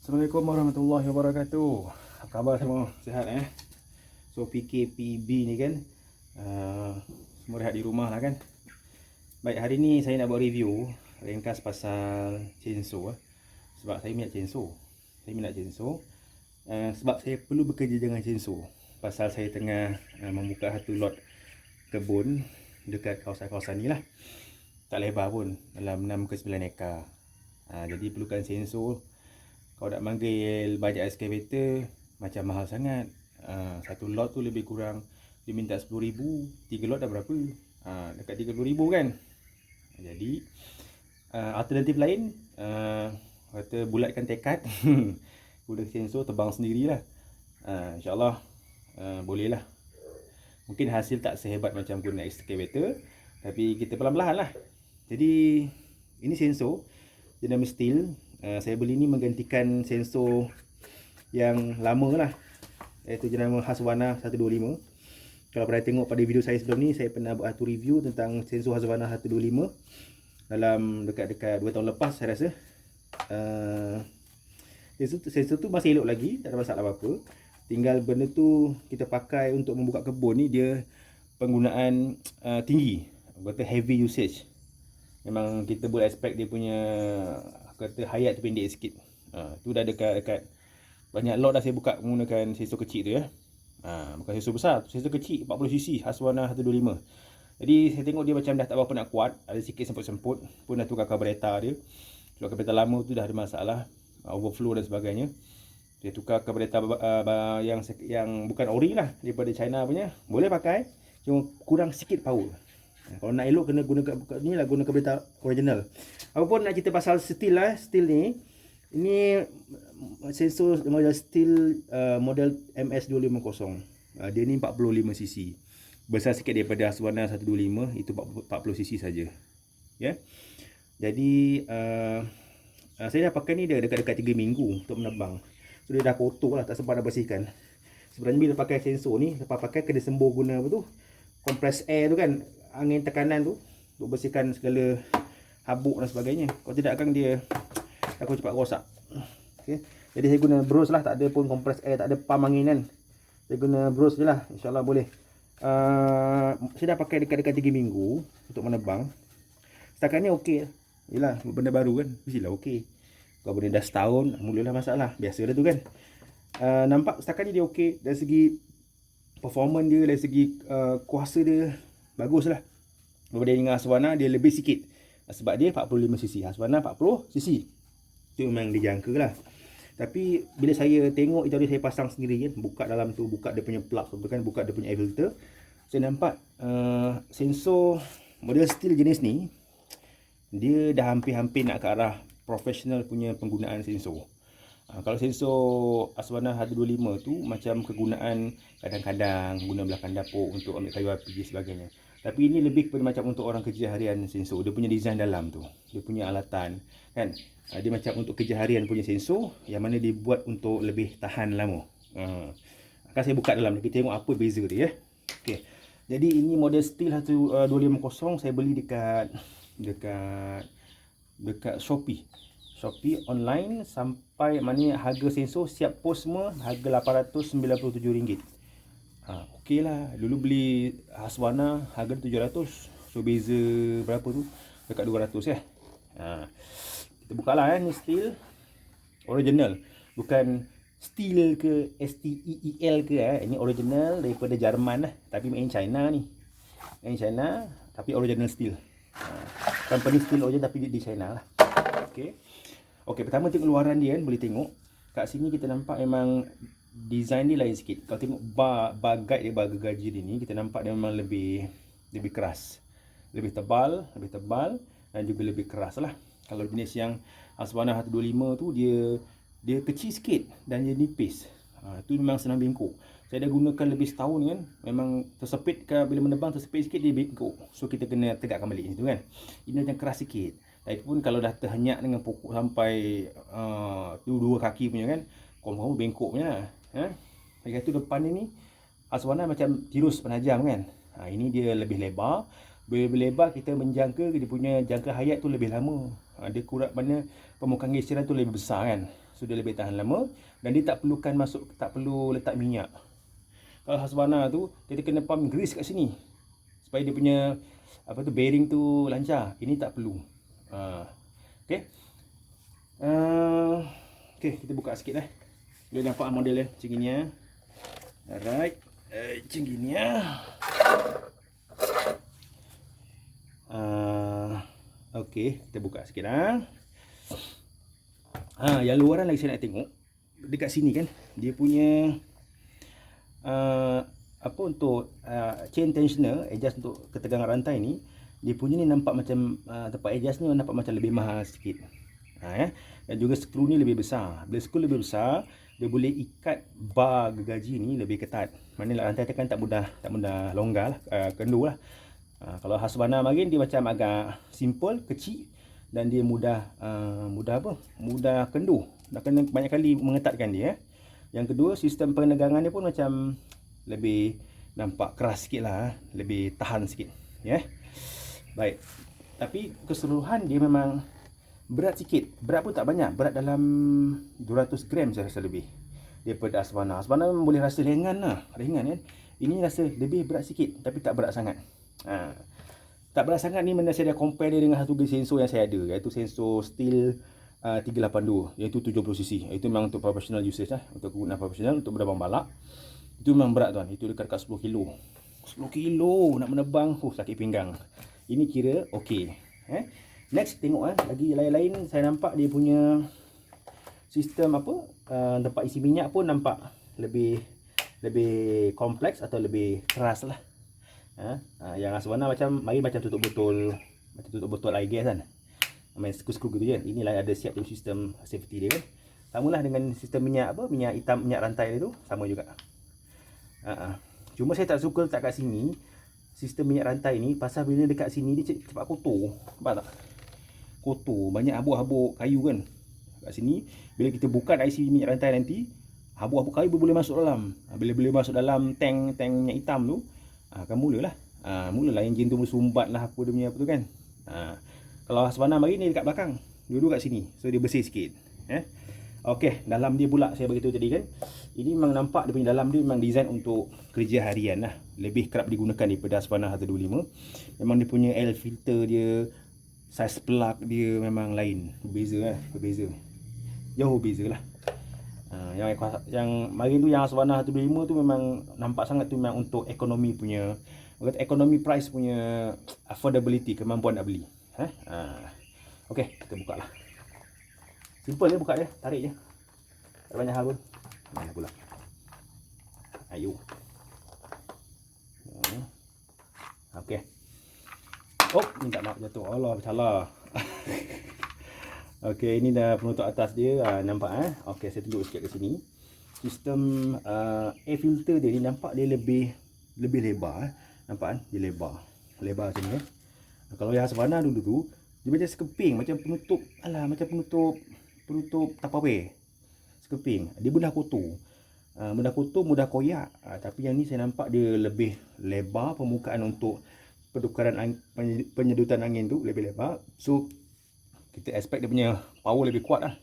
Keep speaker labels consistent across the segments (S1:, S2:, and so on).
S1: Assalamualaikum warahmatullahi wabarakatuh. Apa khabar semua? Sihat So PKPB ni kan, semua rehat di rumah lah kan. Baik, hari ni saya nak buat review ringkas pasal chainsaw sebab saya minat chainsaw. Sebab saya perlu bekerja dengan chainsaw. Pasal saya tengah membuka satu lot kebun dekat kawasan-kawasan ni lah. Tak lebar pun, dalam 6 ke 9 ekar. Jadi perlukan chainsaw. Kalau nak manggil banyak excavator macam mahal sangat. Satu lot tu lebih kurang dia minta 10,000, 3 lot dah berapa? Dekat 30,000 kan. Jadi alternatif lain, kata bulatkan tekad guna chainsaw tebang sendirilah. InsyaAllah boleh lah. Mungkin hasil tak sehebat macam guna excavator, tapi kita perlahan-lahan lah. Jadi ini chainsaw dia nama Stihl. Saya beli ni menggantikan chainsaw yang lama lah, iaitu jenama Husqvarna 125. Kalau pernah tengok pada video saya sebelum ni, saya pernah buat satu review tentang chainsaw Husqvarna 125 dalam dekat-dekat 2 tahun lepas saya rasa. Chainsaw tu masih elok lagi, tak ada masalah apa-apa. Tinggal benda tu kita pakai untuk membuka kebun ni, dia penggunaan tinggi, kata heavy usage. Memang kita boleh expect dia punya kata hayat tu pendek sikit. Tu dah dekat banyak lot dah saya buka menggunakan chainsaw kecil tu ya. Bukan chainsaw besar, chainsaw kecil 40cc Husqvarna 125. Jadi saya tengok dia macam dah tak berapa nak kuat, ada sikit semput-semput, pun dah tukar carburetor dia. Sebab carburetor lama tu dah ada masalah, overflow dan sebagainya. Dia tukar carburetor yang bukan ori lah, daripada China punya. Boleh pakai, cuma kurang sikit power. Kalau nak elok kena guna carburetor original. Apapun nak cerita pasal Stihl lah, Stihl ni, ini chainsaw model Stihl model MS250. Dia ni 45cc. Besar sikit daripada Husqvarna 125, itu 40cc saja. Ya. Jadi saya dah pakai ni dah dekat-dekat 3 minggu untuk menebang. So dia dah kotor lah, tak sempat nak bersihkan. Sebenarnya bila pakai chainsaw ni, lepas pakai kena sembur guna apa tu? Compress air tu kan, angin tekanan tu, untuk bersihkan segala habuk dan sebagainya. Kalau tidak akan dia takut cepat rosak. Okay. Jadi saya guna brush lah, tak ada pun compress air, tak ada pump angin kan. Saya guna brush je lah, insyaAllah boleh. Saya dah pakai dekat-dekat 3 minggu untuk menebang. Setakat ni okey. Yelah, benda baru kan, mestilah okey. Kalau benda dah setahun, mulalah masalah. Biasa dah tu kan. Nampak setakat ni dia okey. Dari segi performance dia, dari segi kuasa dia, bagus lah. Berbanding dengan Husqvarna, dia lebih sikit. Sebab dia 45cc, Husqvarna 40cc. Itu memang dijangka lah. Tapi bila saya tengok itu, saya pasang sendiri kan, buka dalam tu, buka dia punya plug tu kan, buka dia punya air filter. Saya nampak chainsaw model Stihl jenis ni, dia dah hampir-hampir nak ke arah profesional punya penggunaan chainsaw. Kalau chainsaw Husqvarna 125 tu macam kegunaan kadang-kadang guna belakang dapur untuk ambil kayu api dan sebagainya. Tapi ini lebih kepada macam untuk orang kerja harian chainsaw. Dia punya design dalam tu, dia punya alatan kan, dia macam untuk kerja harian punya chainsaw yang mana dibuat untuk lebih tahan lama. Akan saya buka dalam, kita tengok apa beza dia ya. Okey. Jadi ini model Stihl 250, saya beli dekat Shopee online, sampai mana harga chainsaw siap post semua harga RM897. Okey lah. Dulu beli Husqvarna harga 700. So beza berapa tu? Dekat 200 ya. Kita buka lah ni Stihl original. Bukan Stihl ke STEEL ke Ini original daripada Jerman lah, tapi made in China ni. Made in China tapi original Stihl. Company Stihl original tapi di China lah. Okey, pertama tengok luaran dia kan, boleh tengok. Kat sini kita nampak memang design dia lain sikit. Kalau tengok bar guide dia, bar gergaji dia ni, kita nampak dia memang lebih keras. Lebih tebal dan juga lebih keras lah. Kalau jenis yang Husqvarna 125 tu dia kecil sikit dan dia nipis. Itu memang senang bengkok. Saya dah gunakan lebih setahun kan. Memang tersepit kan, bila menebang tersepit sikit dia bengkok. So kita kena tegakkan balik macam tu kan. Ini macam keras sikit. Lagipun kalau dah terhenyak dengan pokok sampai dua kaki punya kan, confirm bengkok punya. Lagi tu depan ni Husqvarna macam tirus penajam kan. Ini dia lebih lebar. Bila lebar kita menjangka dia punya jangka hayat tu lebih lama. Dia kurang mana permukaan geseran tu lebih besar kan. So dia lebih tahan lama dan dia tak perlu letak minyak. Kalau Husqvarna tu dia kena pump grease kat sini supaya dia punya bearing tu lancar. Ini tak perlu. Okey. Okey, kita buka sikit lah. Boleh nampak model dia macam gini ya. Alright. Macam gini ya. Okey, kita buka sikit lah. Yang luaran lagi saya nak tengok. Dekat sini kan, dia punya untuk chain tensioner, adjust untuk ketegangan rantai ni, dia punya ni nampak macam tempat adjust ni nampak macam lebih mahal sikit. Dan juga skru ni lebih besar. Bila skru lebih besar, dia boleh ikat bar gergaji ni lebih ketat. Maknanya rantai tekan tak mudah longgar lah, kendur lah. Kalau Husqvarna marin dia macam agak simple, kecil dan dia mudah kendur. Nak kena banyak kali mengetatkan dia. Yang kedua, sistem penegangan dia pun macam lebih nampak keras sikit lah, lebih tahan sikit ya. Baik. Tapi keseluruhan dia memang berat sikit. Berat pun tak banyak, berat dalam 200 gram saya rasa lebih daripada Husqvarna. Husqvarna boleh rasa ringan lah, ringan kan. Ini rasa lebih berat sikit tapi tak berat sangat. Tak berat sangat ni mana saya dah compare dia dengan satu sensor yang saya ada, iaitu sensor Stihl 382, iaitu 70cc. Itu memang untuk professional usage lah, untuk kegunaan profesional, untuk menebang balak. Itu memang berat tuan, itu dekat 10 kilo. 10 kilo nak menebang, sakit pinggang. Ini kira okey. Next tengok lagi lain-lain, saya nampak dia punya sistem tempat isi minyak pun nampak lebih kompleks atau lebih keras lah. Yang Husqvarna macam tutup botol air gas kan, main skru gitu je. Ini lah ada siap dalam sistem safety dia kan. Samalah dengan sistem minyak hitam, minyak rantai dia tu sama juga. Cuma saya tak suka letak kat sini sistem minyak rantai ni, pasal bila dekat sini dia cepat kotor. Nampak tak? Kotor, banyak habuk-habuk kayu kan. Kat sini bila kita buka IC minyak rantai nanti, habuk-habuk kayu boleh masuk dalam. Bila boleh masuk dalam tank minyak hitam tu, akan mulalah enjin tu bersumbat lah apa dia punya tu kan. Kalau Husqvarna marin ni dekat belakang, duduk kat sini, so dia bersih sikit. Okey, dalam dia pula saya beritahu tadi kan, ini memang nampak dia punya dalam dia memang design untuk kerja harian lah, lebih kerap digunakan daripada Husqvarna 125. Memang dia punya air filter dia, saiz plug dia memang lain, berbeza jauh beza lah. Yang marin tu, yang Husqvarna 125 tu memang nampak sangat tu memang untuk ekonomi punya, ekonomi price punya affordability, kemampuan nak beli. Okey, kita buka lah. Simple je buka dia, tarik je. Tak banyak hal pun. Mana pula. Ayo. Okey. Oh, minta maaf jatuh. Allah bersalah. Okey, ini dah penutup atas dia. Nampak Okey, saya tunjuk sikit ke sini. Sistem air filter dia ni nampak dia lebih lebar. Nampak kan? Dia lebar macam ni. Kalau yang Husqvarna dulu tu, dia macam sekeping, macam penutup Tupperware. Sekeping. Dia mudah kotor. Mudah koyak. Tapi yang ni saya nampak dia lebih lebar, permukaan untuk pertukaran penyedutan angin tu lebih lebar. So kita expect dia punya power lebih kuat lah.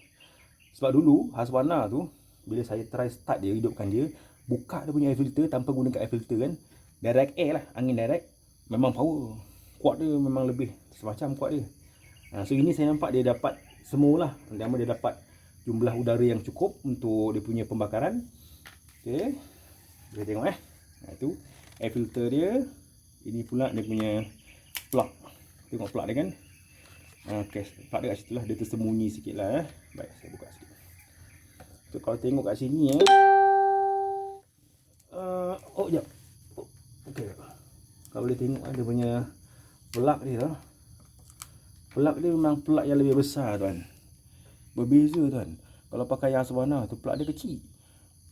S1: Sebab dulu Husqvarna tu, bila saya try start dia, hidupkan dia, buka dia punya air filter tanpa gunakan air filter kan, direct air lah, angin direct, memang power kuat dia, memang lebih semacam kuat dia. So ini saya nampak dia dapat semualah. Pertama dia dapat jumlah udara yang cukup untuk dia punya pembakaran. Okey, kita tengok itu air filter dia. Ini pula dia punya plug. Tengok plug dia kan. Okey, plug dia kat situ lah, dia tersembunyi sikit lah. Baik, saya buka sikit. So kalau tengok kat sini sekejap. Okey, kalau boleh tengok dia punya plug dia. Plug dia memang plug yang lebih besar tuan. Berbeza tuan. Kalau pakai yang Husqvarna tu plug dia kecil.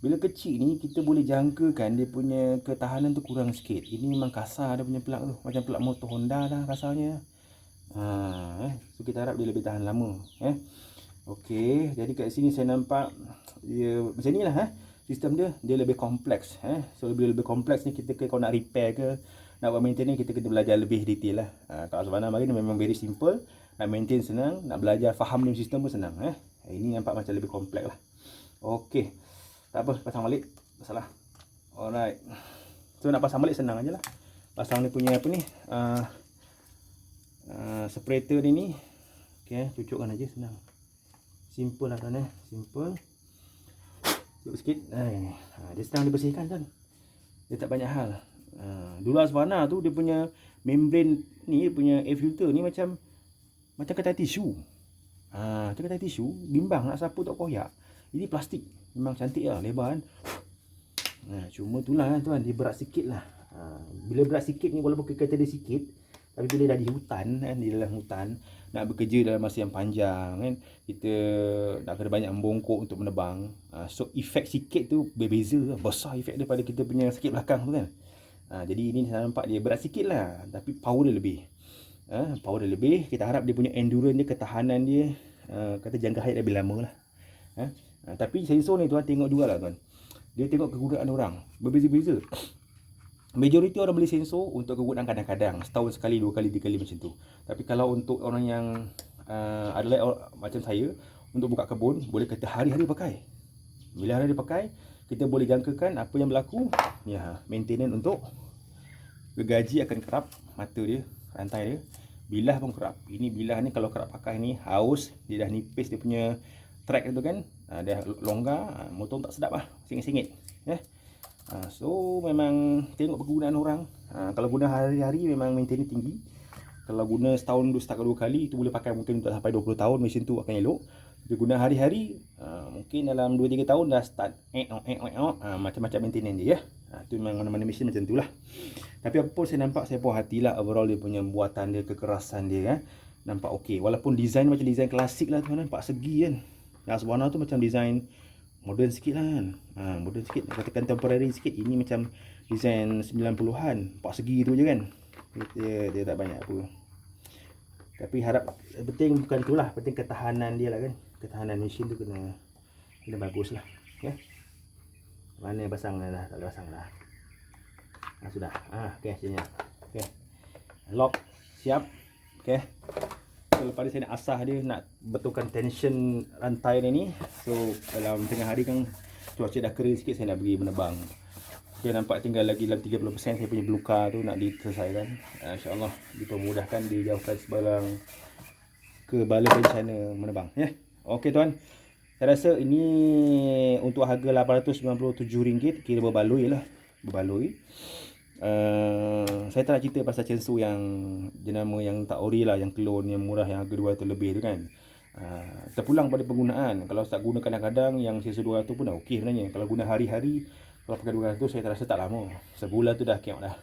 S1: Bila kecil ni kita boleh jangkakan dia punya ketahanan tu kurang sikit. Ini memang kasar dia punya plug tu. Macam plug motor Honda dah kasarnya. So kita harap dia lebih tahan lama. Okey, jadi kat sini saya nampak dia macam ni lah. Sistem dia lebih kompleks. So lebih kompleks ni kita kalau nak repair ke, nak buat maintenance, kita kena belajar lebih detail lah. Kalau Husqvarna marin memang very simple. Nak maintain senang, nak belajar faham new system pun senang. Ini nampak macam lebih kompleks lah. Okey, tak apa, pasang balik. Masalah. Alright. So nak pasang balik senang aja lah. Pasang ni punya apa ni, separator ni. Okay, cucukkan aja, senang. Simple lah tuan. Simple. Cucuk sikit. Dia senang dibersihkan tuan. Dia tak banyak hal. Dulu Azwana tu dia punya membrane ni, dia punya air filter ni macam kertas tisu. Kertas tisu, bimbang nak sapu tak koyak. Ini plastik. Memang cantik lah, lebar kan. Cuma itulah tuan, dia berat sikit lah. Bila berat sikit ni, walaupun kata dia sikit, tapi bila dah di hutan kan, di dalam hutan, nak bekerja dalam masa yang panjang kan, kita nak kena banyak membongkok untuk menebang. So efek sikit tu berbeza, besar efek daripada kita punya sikit belakang tu kan. Jadi ini saya nampak dia berat sikit lah, tapi power dia lebih. Power dia lebih. Kita harap dia punya endurance dia, ketahanan dia, kata jangka hayat lebih lama lah. Tapi sensor ni tuan tengok juga lah tuan, dia tengok kegunaan orang berbeza-beza. Majoriti orang beli sensor untuk kegunaan kadang-kadang, setahun sekali, 2 kali, 3 kali macam tu. Tapi kalau untuk orang yang adalah macam saya, untuk buka kebun, boleh kata hari-hari pakai. Bila hari-hari pakai, kita boleh jangkakan apa yang berlaku. Maintenance untuk gergaji akan kerap, mata dia, rantai dia. Bilah pun kerap. Ini bilah ni kalau kerap pakai ni, haus, dia dah nipis dia punya track tu kan. Dah longgar, motor tak sedap lah, singit-singit. So memang tengok kegunaan orang. Kalau guna hari-hari memang maintenance tinggi. Kalau guna setahun start 2 kali, itu boleh pakai mungkin tak sampai 20 tahun, mesin tu akan elok. Tapi guna hari-hari, mungkin dalam 2-3 tahun dah start macam-macam maintenance dia. Itu memang mana-mana mesin macam tu lah. Tapi apa pun saya nampak, saya puas hatilah overall dia punya buatan dia, kekerasan dia kan. Nampak okey. Walaupun design macam design klasik lah tuan, nampak segi kan. Yang Azwana tu macam design modern sikit lah kan. Modern sikit, katakan temporary sikit. Ini macam design 90-an, 4 segi tu je kan. Dia tak banyak apa. Tapi harap penting bukan itulah, penting ketahanan dia lah kan. Ketahanan mesin tu kena bagus lah. Mana pasang dah? Tak boleh pasang dah. Sudah. Okey, sini. Okey. Lock siap. Okey. So lepas ni saya nak asah dia, nak betulkan tension rantai dia ni. So dalam tengah hari kan cuaca dah kering sikit, saya nak pergi menebang. Okay, nampak tinggal lagi dalam 30% saya punya blue car tu nak diselesaikan. InsyaAllah dipermudahkan, dijauhkan sebarang kebala bencana menebang. Okey tuan, saya rasa ini untuk harga RM897 kira berbaloi lah. Berbaloi. Saya tak nak cerita pasal chainsaw yang jenama yang tak ori lah, yang clone, yang murah, yang harga 200 lebih tu kan. Terpulang pada penggunaan. Kalau tak guna kadang-kadang, yang chainsaw 200 pun dah okey sebenarnya. Kalau guna hari-hari, kalau pakai 200 saya rasa tak lama. Sebulan tu dah kiam dah.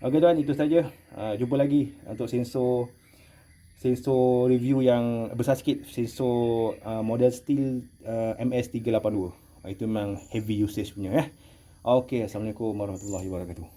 S1: Okey tuan, itu saja. Jumpa lagi untuk sensor review yang besar sikit. Sensor model steel MS382. Itu memang heavy usage punya. Okey, assalamualaikum warahmatullahi wabarakatuh.